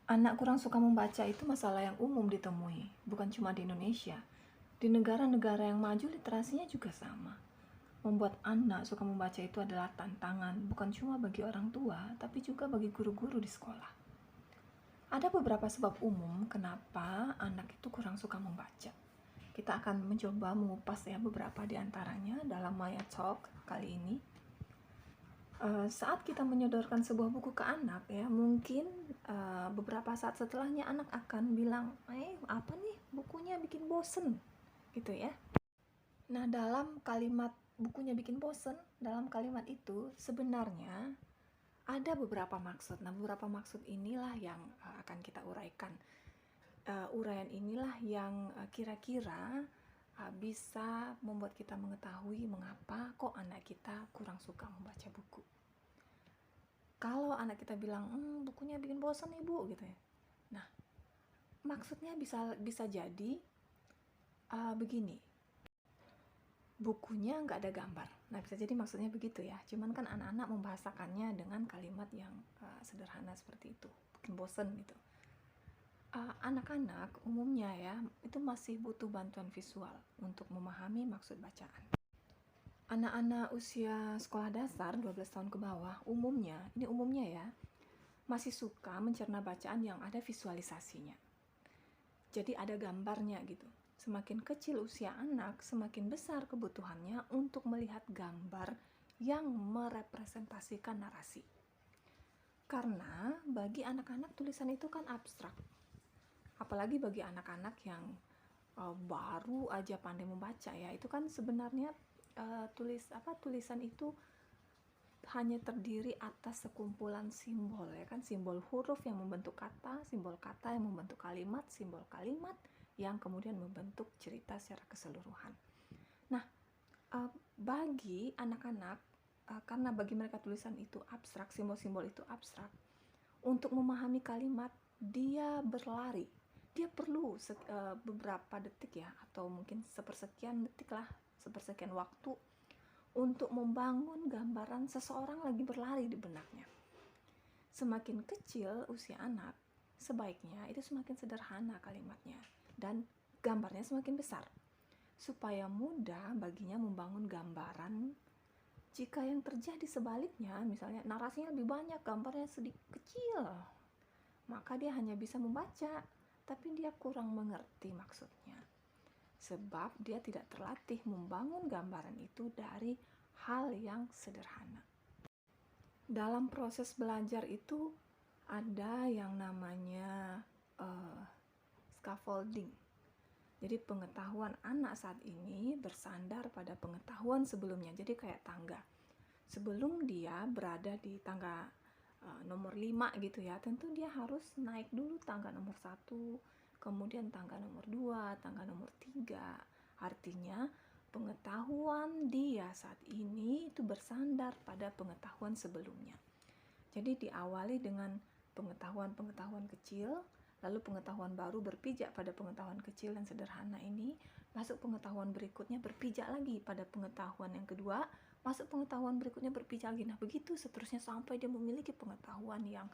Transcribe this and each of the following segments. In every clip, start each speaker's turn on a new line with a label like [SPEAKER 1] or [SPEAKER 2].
[SPEAKER 1] Anak kurang suka membaca itu masalah yang umum ditemui, bukan cuma di Indonesia. Di negara-negara yang maju literasinya juga sama. Membuat anak suka membaca itu adalah tantangan, bukan cuma bagi orang tua, tapi juga bagi guru-guru di sekolah. Ada beberapa sebab umum kenapa anak itu kurang suka membaca. Kita akan mencoba mengupas ya beberapa di antaranya dalam Maya Talk kali ini. Saat kita menyodorkan sebuah buku ke anak ya, mungkin beberapa saat setelahnya anak akan bilang, apa nih bukunya bikin bosen gitu ya. Nah, dalam kalimat bukunya bikin bosen, dalam kalimat itu sebenarnya ada beberapa maksud. Nah, beberapa maksud inilah yang akan kita uraikan. Uraian inilah yang kira-kira bisa membuat kita mengetahui mengapa kok anak kita kurang suka membaca buku. Kalau anak kita bilang, bukunya bikin bosan ibu gitu ya. Nah, maksudnya bisa jadi begini, bukunya nggak ada gambar. Nah, bisa jadi maksudnya begitu ya. Cuman kan anak-anak membahasakannya dengan kalimat yang sederhana seperti itu, bikin bosan gitu. Anak-anak umumnya ya itu masih butuh bantuan visual untuk memahami maksud bacaan. Anak-anak usia sekolah dasar 12 tahun ke bawah umumnya ya, masih suka mencerna bacaan yang ada visualisasinya. Jadi ada gambarnya gitu. Semakin kecil usia anak, semakin besar kebutuhannya untuk melihat gambar yang merepresentasikan narasi. Karena bagi anak-anak tulisan itu kan abstrak. Apalagi bagi anak-anak yang baru aja pandai membaca ya, itu kan sebenarnya tulisan itu hanya terdiri atas sekumpulan simbol ya kan, simbol huruf yang membentuk kata, simbol kata yang membentuk kalimat, simbol kalimat yang kemudian membentuk cerita secara keseluruhan. Nah, bagi anak-anak karena bagi mereka tulisan itu abstrak, simbol-simbol itu abstrak, untuk memahami kalimat dia berlari, dia perlu beberapa detik ya, atau mungkin sepersekian detik lah, sepersekian waktu untuk membangun gambaran seseorang lagi berlari di benaknya. Semakin kecil usia anak, sebaiknya itu semakin sederhana kalimatnya dan gambarnya semakin besar, supaya mudah baginya membangun gambaran. Jika yang terjadi sebaliknya, misalnya narasinya lebih banyak, gambarnya sedikit kecil, maka dia hanya bisa membaca, tapi dia kurang mengerti maksudnya. Sebab dia tidak terlatih membangun gambaran itu dari hal yang sederhana. Dalam proses belajar itu ada yang namanya scaffolding. Jadi pengetahuan anak saat ini bersandar pada pengetahuan sebelumnya. Jadi kayak tangga. Sebelum dia berada di tangga nomor 5 gitu ya, tentu dia harus naik dulu tangga nomor 1, kemudian tangga nomor 2, tangga nomor 3. Artinya pengetahuan dia saat ini itu bersandar pada pengetahuan sebelumnya. Jadi diawali dengan pengetahuan-pengetahuan kecil, lalu pengetahuan baru berpijak pada pengetahuan kecil dan sederhana ini, masuk pengetahuan berikutnya berpijak lagi pada pengetahuan yang kedua, masuk pengetahuan berikutnya berpijak lagi. Nah, begitu seterusnya sampai dia memiliki pengetahuan yang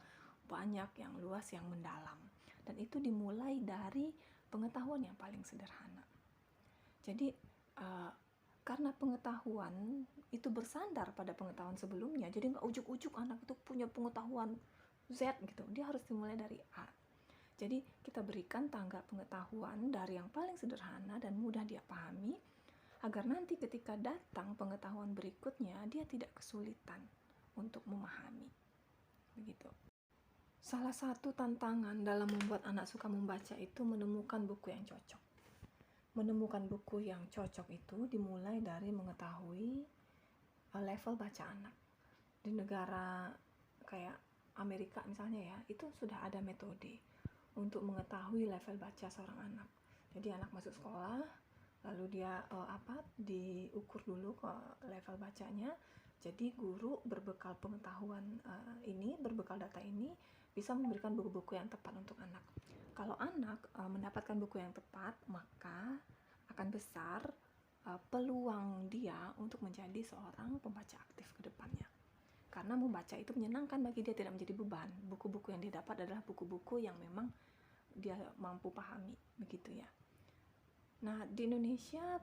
[SPEAKER 1] banyak, yang luas, yang mendalam. Dan itu dimulai dari pengetahuan yang paling sederhana. Jadi karena pengetahuan itu bersandar pada pengetahuan sebelumnya, jadi nggak ujuk-ujuk anak itu punya pengetahuan Z gitu, dia harus dimulai dari A. Jadi kita berikan tangga pengetahuan dari yang paling sederhana dan mudah dia pahami, agar nanti ketika datang pengetahuan berikutnya dia tidak kesulitan untuk memahami. Begitu. Salah satu tantangan dalam membuat anak suka membaca itu menemukan buku yang cocok. Menemukan buku yang cocok itu dimulai dari mengetahui level baca anak. Di negara kayak Amerika misalnya ya, itu sudah ada metode untuk mengetahui level baca seorang anak. Jadi anak masuk sekolah, lalu dia diukur dulu ke level bacanya. Jadi guru berbekal pengetahuan berbekal data ini bisa memberikan buku-buku yang tepat untuk anak. Kalau anak mendapatkan buku yang tepat, maka akan besar peluang dia untuk menjadi seorang pembaca aktif ke depannya. karena membaca itu menyenangkan bagi dia, tidak menjadi beban. Buku-buku yang dia dapat adalah buku-buku yang memang dia mampu pahami, begitu ya. Nah, di Indonesia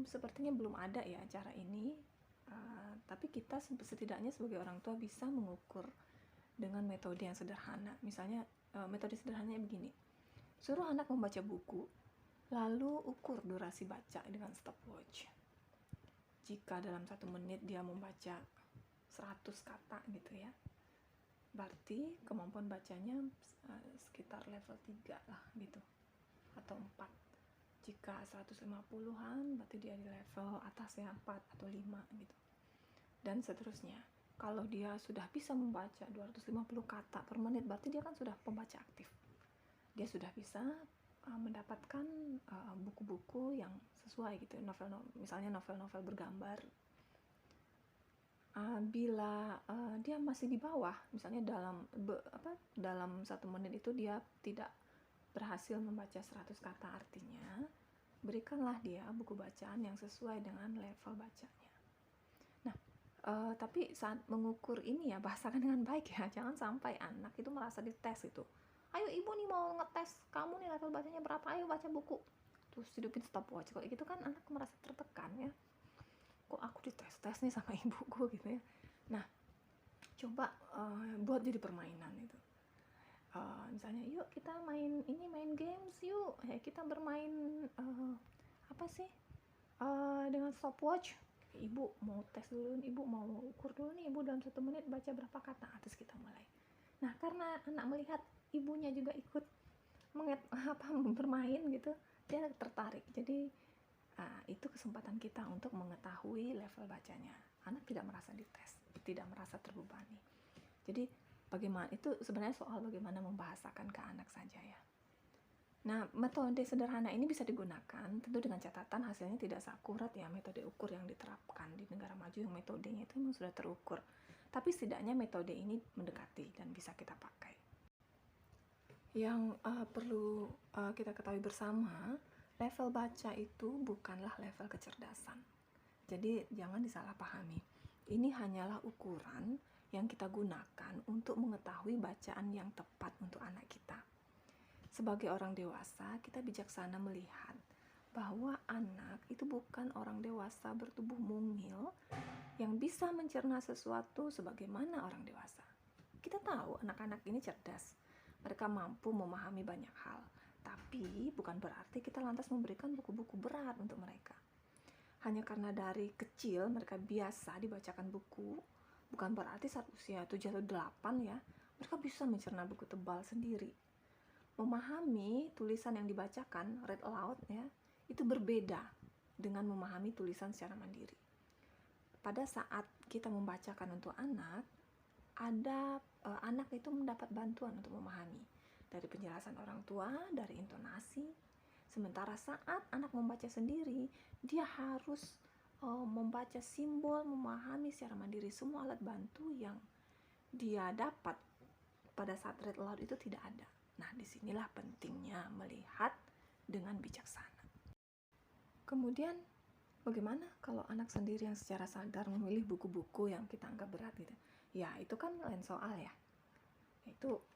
[SPEAKER 1] sepertinya belum ada ya cara ini, tapi kita setidaknya sebagai orang tua bisa mengukur dengan metode yang sederhana. Misalnya metode sederhananya begini, suruh anak membaca buku, lalu ukur durasi baca dengan stopwatch. Jika dalam 1 menit dia membaca 100 kata gitu ya, berarti kemampuan bacanya sekitar level 3 lah gitu, atau 4. Jika 150-an berarti dia di level atasnya 4 atau 5 gitu, dan seterusnya. Kalau dia sudah bisa membaca 250 kata per menit, berarti dia kan sudah pembaca aktif. Dia sudah bisa mendapatkan buku-buku yang sesuai gitu, misalnya novel-novel bergambar. Bila dia masih di bawah, misalnya dalam 1 menit itu dia tidak berhasil membaca 100 kata, artinya berikanlah dia buku bacaan yang sesuai dengan level bacanya. Nah, tapi saat mengukur ini ya, bahasakan dengan baik ya, jangan sampai anak itu merasa dites itu. Ayo ibu nih mau ngetes kamu nih level bacanya berapa, ayo baca buku, terus hidupin stopwatch. Kalau gitu kan anak merasa tertekan ya, kok aku dites-tes nih sama ibuku gitu ya. Nah, coba buat jadi permainan itu. Misalnya yuk kita main games yuk, ya kita bermain dengan stopwatch. Ibu mau tes dulu, ibu mau ukur dulu nih, ibu dalam 1 menit baca berapa kata, terus kita mulai. Nah, karena anak melihat ibunya juga ikut bermain gitu, dia tertarik. Jadi itu kesempatan kita untuk mengetahui level bacanya. Anak tidak merasa dites, tidak merasa terbebani. Jadi bagaimana, itu sebenarnya soal bagaimana membahasakan ke anak saja ya. Nah, metode sederhana ini bisa digunakan, tentu dengan catatan hasilnya tidak seakurat ya metode ukur yang diterapkan di negara maju yang metodenya itu memang sudah terukur. Tapi setidaknya metode ini mendekati dan bisa kita pakai. Yang perlu kita ketahui bersama, level baca itu bukanlah level kecerdasan. Jadi jangan disalahpahami. Ini hanyalah ukuran yang kita gunakan untuk mengetahui bacaan yang tepat untuk anak kita. Sebagai orang dewasa, kita bijaksana melihat bahwa anak itu bukan orang dewasa bertubuh mungil yang bisa mencerna sesuatu sebagaimana orang dewasa. Kita tahu anak-anak ini cerdas, mereka mampu memahami banyak hal, tapi bukan berarti kita lantas memberikan buku-buku berat untuk mereka. Hanya karena dari kecil mereka biasa dibacakan buku, bukan berarti saat usia 7 atau 8 ya, mereka bisa mencerna buku tebal sendiri. Memahami tulisan yang dibacakan, read aloud ya, itu berbeda dengan memahami tulisan secara mandiri. Pada saat kita membacakan untuk anak, anak itu mendapat bantuan untuk memahami dari penjelasan orang tua, dari intonasi. Sementara saat anak membaca sendiri, dia harus membaca simbol, memahami secara mandiri. Semua alat bantu yang dia dapat pada saat read aloud itu tidak ada. Nah, disinilah pentingnya melihat dengan bijaksana. Kemudian, bagaimana kalau anak sendiri yang secara sadar memilih buku-buku yang kita anggap berat gitu? Ya, itu kan lain soal ya. Itu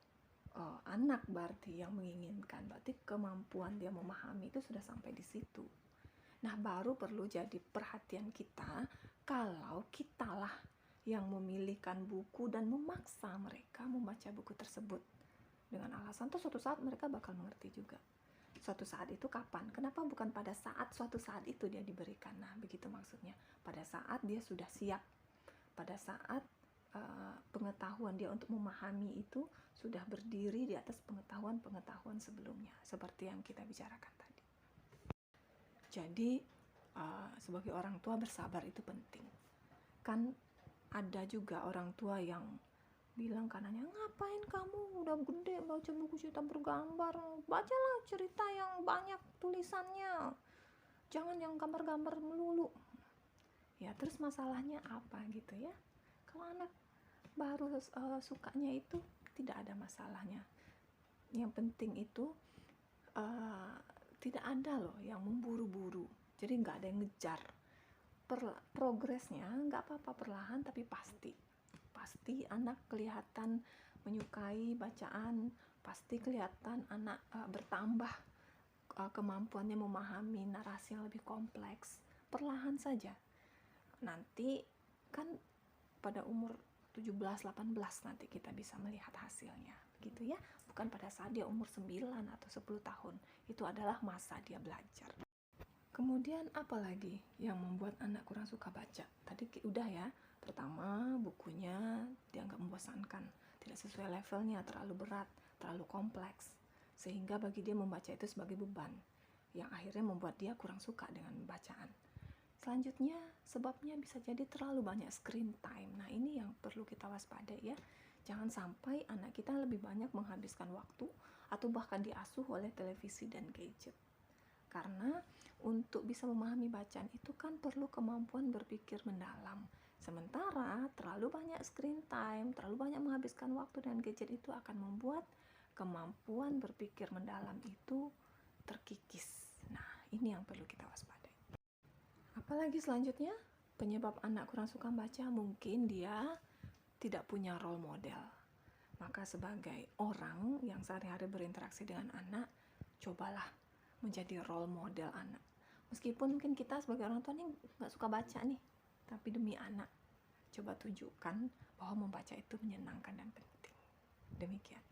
[SPEAKER 1] anak berarti yang menginginkan, berarti kemampuan dia memahami itu sudah sampai di situ. Nah, baru perlu jadi perhatian kita kalau kitalah yang memilihkan buku dan memaksa mereka membaca buku tersebut. Dengan alasan tuh suatu saat mereka bakal mengerti juga. Suatu saat itu kapan? Kenapa bukan pada saat suatu saat itu dia diberikan? Nah, begitu maksudnya. Pada saat dia sudah siap. Pada saat pengetahuan dia untuk memahami itu sudah berdiri di atas pengetahuan sebelumnya. Seperti yang kita bicarakan tadi. Jadi, sebagai orang tua bersabar itu penting. Kan ada juga orang tua yang bilang kanannya, ngapain kamu udah gede baca buku cerita bergambar, bacalah cerita yang banyak tulisannya, jangan yang gambar-gambar melulu ya. Terus masalahnya apa gitu ya? Kalau anak baru sukanya itu tidak ada masalahnya. Yang penting itu tidak ada loh yang memburu-buru, jadi nggak ada yang ngejar. Progresnya nggak apa-apa, perlahan tapi pasti pasti anak kelihatan menyukai bacaan, pasti kelihatan anak bertambah kemampuannya memahami narasi yang lebih kompleks. Perlahan saja. Nanti kan pada umur 17-18 nanti kita bisa melihat hasilnya, gitu ya. Bukan pada saat dia umur 9 atau 10 tahun. Itu adalah masa dia belajar. Kemudian apa lagi yang membuat anak kurang suka baca? Tadi udah ya, pertama bukunya dianggap membosankan, tidak sesuai levelnya, terlalu berat, terlalu kompleks, sehingga bagi dia membaca itu sebagai beban, yang akhirnya membuat dia kurang suka dengan bacaan. Selanjutnya, sebabnya bisa jadi terlalu banyak screen time. Nah, ini yang perlu kita waspadai ya. Jangan sampai anak kita lebih banyak menghabiskan waktu atau bahkan diasuh oleh televisi dan gadget. Karena untuk bisa memahami bacaan itu kan perlu kemampuan berpikir mendalam. Sementara terlalu banyak screen time, terlalu banyak menghabiskan waktu dengan gadget itu akan membuat kemampuan berpikir mendalam itu terkikis. Nah, ini yang perlu kita waspadai. Apalagi selanjutnya, penyebab anak kurang suka baca mungkin dia tidak punya role model. Maka sebagai orang yang sehari-hari berinteraksi dengan anak, cobalah menjadi role model anak. Meskipun mungkin kita sebagai orang tua nih nggak suka baca nih, tapi demi anak, coba tunjukkan bahwa membaca itu menyenangkan dan penting. Demikian.